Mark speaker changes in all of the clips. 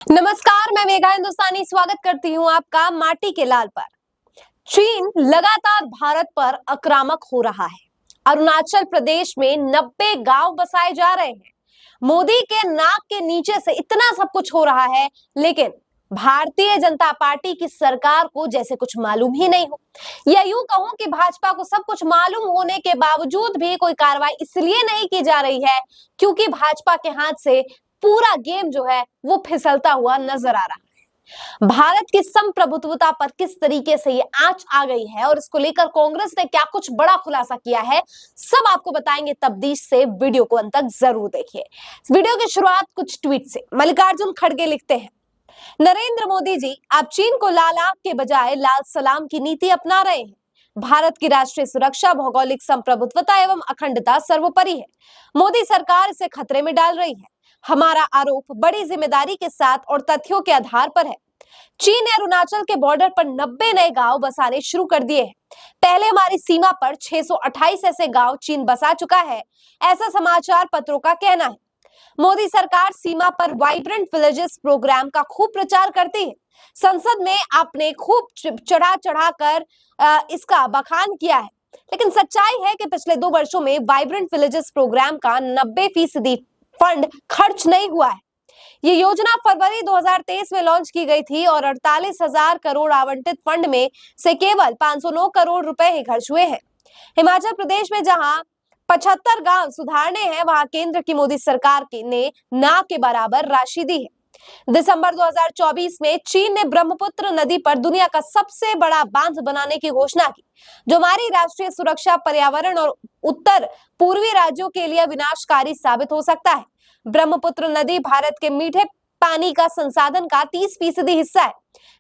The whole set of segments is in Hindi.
Speaker 1: नमस्कार, मैं मेघा हिंदुस्तानी स्वागत करती हूं आपका माटी के लाल पर। चीन लगातार भारत पर आक्रामक हो रहा है। अरुणाचल प्रदेश में 90 गांव बसाए जा रहे हैं। मोदी के नाक के नीचे से इतना सब कुछ हो रहा है, लेकिन भारतीय जनता पार्टी की सरकार को जैसे कुछ मालूम ही नहीं हो, या यूं कहूं कि भाजपा को सब कुछ मालूम होने के बावजूद भी कोई कार्रवाई इसलिए नहीं की जा रही है क्योंकि भाजपा के हाथ से पूरा गेम जो है वो फिसलता हुआ नजर आ रहा है। भारत की संप्रभुत्वता पर किस तरीके से ये आंच आ गई है और इसको लेकर कांग्रेस ने क्या कुछ बड़ा खुलासा किया है, सब आपको बताएंगे। तब्दीश से वीडियो को अंत तक जरूर देखिए। वीडियो की शुरुआत कुछ ट्वीट से। मल्लिकार्जुन खड़गे लिखते हैं, नरेंद्र मोदी जी, आप चीन को लाल आंख के बजाय लाल सलाम की नीति अपना रहे हैं। भारत की राष्ट्रीय सुरक्षा, भौगोलिक संप्रभुत्वता एवं अखंडता सर्वोपरि है। मोदी सरकार इसे खतरे में डाल रही है। हमारा आरोप बड़ी जिम्मेदारी के साथ और तथ्यों के आधार पर है। चीन ने अरुणाचल के बॉर्डर पर 90 नए गांव बसाने शुरू कर दिए हैं। पहले हमारी सीमा पर 628 ऐसे गांव चीन बसा चुका है, ऐसा समाचार पत्रों का कहना है। मोदी सरकार सीमा पर वाइब्रेंट विलेजेस प्रोग्राम का खूब प्रचार करती है। संसद में आपने खूब चढ़ा चढ़ाकर इसका बखान किया है, लेकिन सच्चाई है कि पिछले 2 वर्षों में वाइब्रेंट विलेजेस प्रोग्राम का 90% फंड खर्च नहीं हुआ है। ये योजना फरवरी 2023 में लॉन्च की गई थी और 48,000 करोड़ आवंटित फंड में से केवल 509 करोड़ रुपए ही खर्च हुए हैं। हिमाचल प्रदेश में जहां 75 गांव सुधारने हैं, वहां केंद्र की मोदी सरकार ने ना के बराबर राशि दी है। दिसंबर 2024 में चीन ने ब्रह्मपुत्र नदी पर दुनिया का सबसे बड़ा बांध बनाने की घोषणा की, जो हमारी राष्ट्रीय सुरक्षा, पर्यावरण और उत्तर पूर्वी राज्यों के लिए विनाशकारी साबित हो सकता है। ब्रह्मपुत्र नदी भारत के मीठे पानी का संसाधन का 30% हिस्सा है,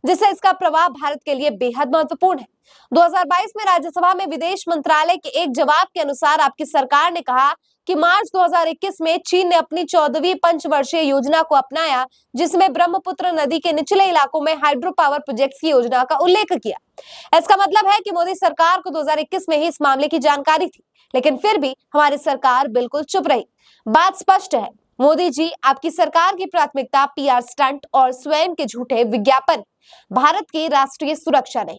Speaker 1: जिससे इसका प्रवाह भारत के लिए बेहद महत्वपूर्ण है। 2022 में राज्यसभा में विदेश मंत्रालय के एक जवाब के अनुसार आपकी सरकार ने कहा कि मार्च 2021 में चीन ने अपनी 14वीं पंचवर्षीय योजना को अपनाया, जिसमें ब्रह्मपुत्र नदी के निचले इलाकों में हाइड्रो पावर प्रोजेक्ट्स की योजना का उल्लेख किया। इसका मतलब है कि मोदी सरकार को 2021 में ही इस मामले की जानकारी थी, लेकिन फिर भी हमारी सरकार बिल्कुल चुप रही। बात स्पष्ट है, मोदी जी, आपकी सरकार की प्राथमिकता पीआर स्टंट और स्वयं के झूठे विज्ञापन, भारत की राष्ट्रीय सुरक्षा नहीं।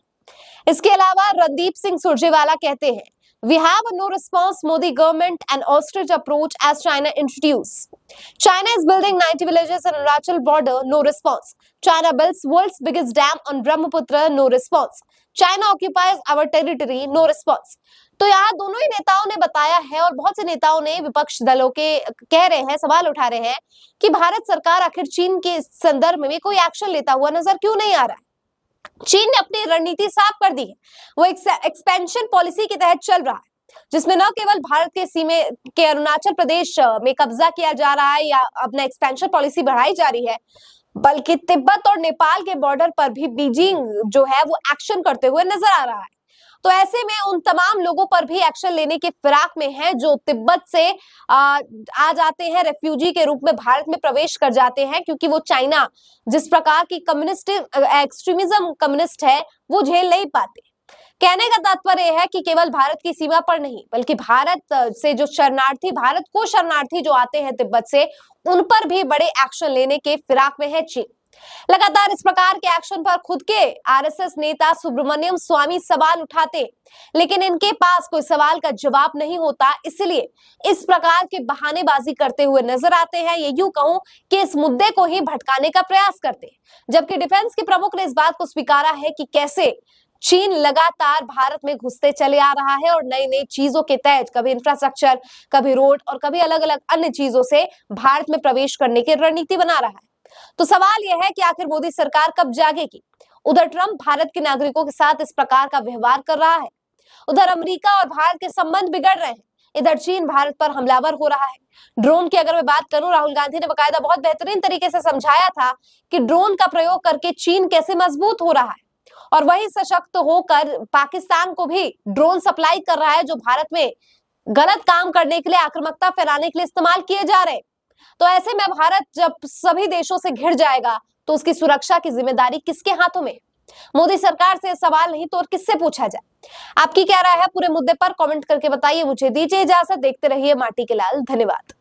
Speaker 1: इसके अलावा रणदीप सिंह सुरजेवाला कहते हैं, We have a no response Modi government and ostrich approach as China introduced. China is building 90 villages on Arunachal border, no response. China builds world's biggest dam on Brahmaputra, no response. China occupies our territory, no response. तो यहाँ दोनों ही नेताओं ने बताया है और बहुत से नेताओं ने विपक्ष दलों के कह रहे हैं, सवाल उठा रहे हैं कि भारत सरकार आखिर चीन के संदर्भ में कोई एक्शन लेता हुआ नजर क्यों नहीं आ रहा है। चीन ने अपनी रणनीति साफ कर दी है। वो एक्सपेंशन पॉलिसी के तहत चल रहा है, जिसमें न केवल भारत के सीमे के अरुणाचल प्रदेश में कब्जा किया जा रहा है या अपना एक्सपेंशन पॉलिसी बढ़ाई जा रही है, बल्कि तिब्बत और नेपाल के बॉर्डर पर भी बीजिंग जो है वो एक्शन करते हुए नजर आ रहा है। तो ऐसे में उन तमाम लोगों पर भी एक्शन लेने के फिराक में है जो तिब्बत से आ जाते हैं, रेफ्यूजी के रूप में भारत में प्रवेश कर जाते हैं, क्योंकि वो चाइना जिस प्रकार की कम्युनिस्ट एक्सट्रीमिज्म कम्युनिस्ट है वो झेल नहीं पाते। कहने का तात्पर्य है कि केवल भारत की सीमा पर नहीं, बल्कि भारत से जो शरणार्थी, भारत को शरणार्थी जो आते हैं तिब्बत से, उन पर भी बड़े एक्शन लेने के फिराक में है चीन। लगातार इस प्रकार के एक्शन पर खुद के आरएसएस नेता सुब्रमण्यम स्वामी सवाल उठाते, लेकिन इनके पास कोई सवाल का जवाब नहीं होता, इसलिए इस प्रकार के बहानेबाजी करते हुए नजर आते हैं। ये यूं कहूं कि इस मुद्दे को ही भटकाने का प्रयास करते हैं, जबकि डिफेंस के प्रमुख ने इस बात को स्वीकारा है कि कैसे चीन लगातार भारत में घुसते चले आ रहा है और नई नई चीजों के तहत, कभी इंफ्रास्ट्रक्चर, कभी रोड और कभी अलग अलग अन्य चीजों से भारत में प्रवेश करने की रणनीति बना रहा है। तो सवाल यह है कि आखिर मोदी सरकार कब जागेगी। उधर ट्रंप भारत के नागरिकों के साथ इस प्रकार का व्यवहार कर रहा है, उधर अमेरिका और भारत के संबंध बिगड़ रहे हैं, इधर चीन भारत पर हमलावर हो रहा है। ड्रोन की अगर मैं बात करूं, राहुल गांधी ने बकायदा बहुत बेहतरीन तरीके से समझाया था कि ड्रोन का प्रयोग करके चीन कैसे मजबूत हो रहा है और वही सशक्त होकर पाकिस्तान को भी ड्रोन सप्लाई कर रहा है, जो भारत में गलत काम करने के लिए, आक्रामकता फैलाने के लिए इस्तेमाल किए जा रहे हैं। तो ऐसे में भारत जब सभी देशों से घिर जाएगा तो उसकी सुरक्षा की जिम्मेदारी किसके हाथों में? मोदी सरकार से सवाल नहीं तो और किससे पूछा जाए? आपकी क्या राय है पूरे मुद्दे पर? कमेंट करके बताइए। मुझे दीजिए इजाजत, देखते रहिए माटी के लाल। धन्यवाद।